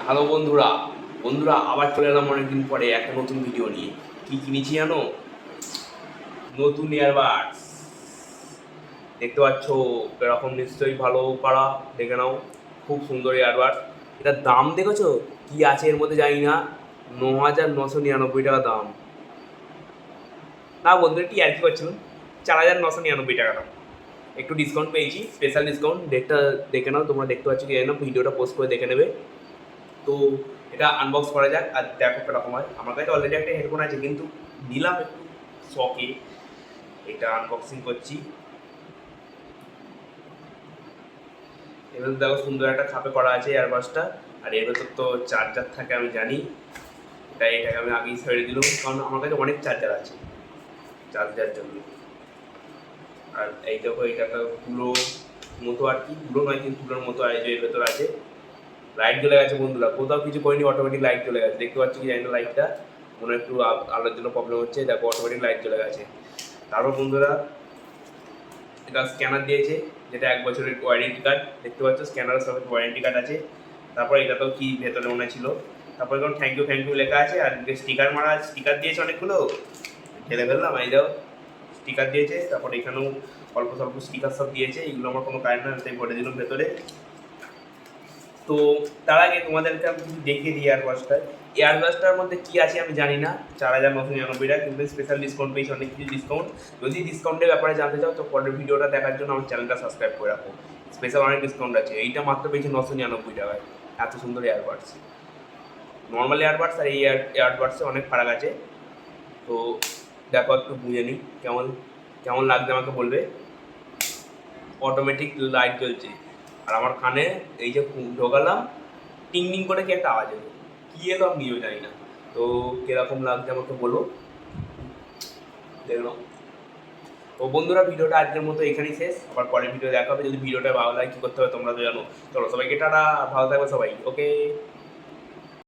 Hello বন্ধুরা, আবার চলে এলাম অনেকদিন পরে একটা নতুন ভিডিও নিয়ে। কি কিনেছি জানো? নতুন ইয়ারবাডস। দেখতে পাচ্ছ এরকম নিশ্চয়ই ভালো করা, দেখে নাও। খুব সুন্দর ইয়ারবাডস। এটার দাম দেখেছো কি আছে এর মধ্যে জানি না, 9,999 টাকা দাম। না বন্ধু, একটু আর কি করছিলাম, 4,999 টাকা দাম। একটু ডিসকাউন্ট পেয়েছি, স্পেশাল ডিসকাউন্ট। ডেটটা দেখে নাও, তোমরা দেখতে পাচ্ছ কি জানি না, ভিডিওটা পোস্ট করে দেখে নেবে। তো এটা আনবক্স করা যাক আর দেখো কিরকম হয়। আমার কাছে অলরেডি একটা হেডফোন আছে, কিন্তু নিলাম একটু শখে, এটা আনবক্সিং করছি। এবার দেখো সুন্দর একটা খাপে করা আছে এয়ারবাসটা। আর এর ভেতর তো চার্জার থাকে আমি জানি, তাই এটাকে আমি আগেই ছেড়ে দিলাম, কারণ আমার কাছে অনেক চার্জার আছে চার্জার জন্য। আর এই দেখো এটা একটা পুরো মতো আর কি, পুরো নয় কিন্তু পুরোর মতো আর এর ভেতর আছে। লাইট জ্বলে গেছে বন্ধুরা, কোথাও কিছু করিনি, অটোমেটিক লাইট জ্বলে গেছে। দেখতে পাচ্ছি কি জানি না, লাইটটা মনে হয় একটু আলোর জন্য প্রবলেম হচ্ছে। দেখো অটোমেটিক লাইট জ্বলে গেছে। তারপর বন্ধুরা এটা স্ক্যানার দিয়েছে, যেটা 1 বছরের ওয়ারেন্টি কার্ড। দেখতে পাচ্ছ স্ক্যানারের সঙ্গে ওয়ারেন্টি কার্ড আছে। তারপর এটা তো কি ভেতরে মনে ছিল। তারপর এখন থ্যাংক ইউ লেখা আছে, আর স্টিকার মারা, স্টিকার দিয়েছে অনেকগুলো, ঢেলে ফেললাম। এই দাও স্টিকার দিয়েছে। তারপর এখানেও অল্প স্বল্প স্টিকার সব দিয়েছে, এগুলো আমার কোনো কারেন্ট না, তাই ভরে দিলাম ভেতরে। তো তার আগে তোমাদেরকে আমি কিছু দেখিয়ে দিই এয়ারবাসটায়। এয়ারবাসটার মধ্যে কী আছে আমি জানি না, 4,999 টাকা, কিন্তু স্পেশাল ডিসকাউন্ট পেয়েছি, অনেক কিছু ডিসকাউন্ট। যদি ডিসকাউন্টের ব্যাপারে জানতে চাও তো পরের ভিডিওটা দেখার জন্য আমার চ্যানেলটা সাবস্ক্রাইব করে রাখো। স্পেশাল অনেক ডিসকাউন্ট আছে। এইটা মাত্র পেয়েছি 999 টাকায়। এত সুন্দর এয়ারবাডস। নর্মাল এয়ারবাডস আর এই এয়ারবাডসে অনেক ফারাক আছে। তো দেখো একটু বুঝে নিই কেমন কেমন লাগছে, আমাকে বলবে। অটোমেটিক লাইট জ্বলছে, আর আমার কানে এই যে ঢোকালাম, টিং টিং করে কি একটা আওয়াজ এলো, কী এলো আমি নিজেও জানি না। তো কীরকম লাগছে আমাকে বলো, দেখলাম। তো বন্ধুরা ভিডিওটা আজকের মতো এখানেই শেষ, আবার পরের ভিডিও দেখা হবে। যদি ভিডিওটা ভালো লাগে কী করতে হবে তোমরা তো জানো। চলো সবাইকে টাটা, ভালো থাকবে সবাই, ওকে।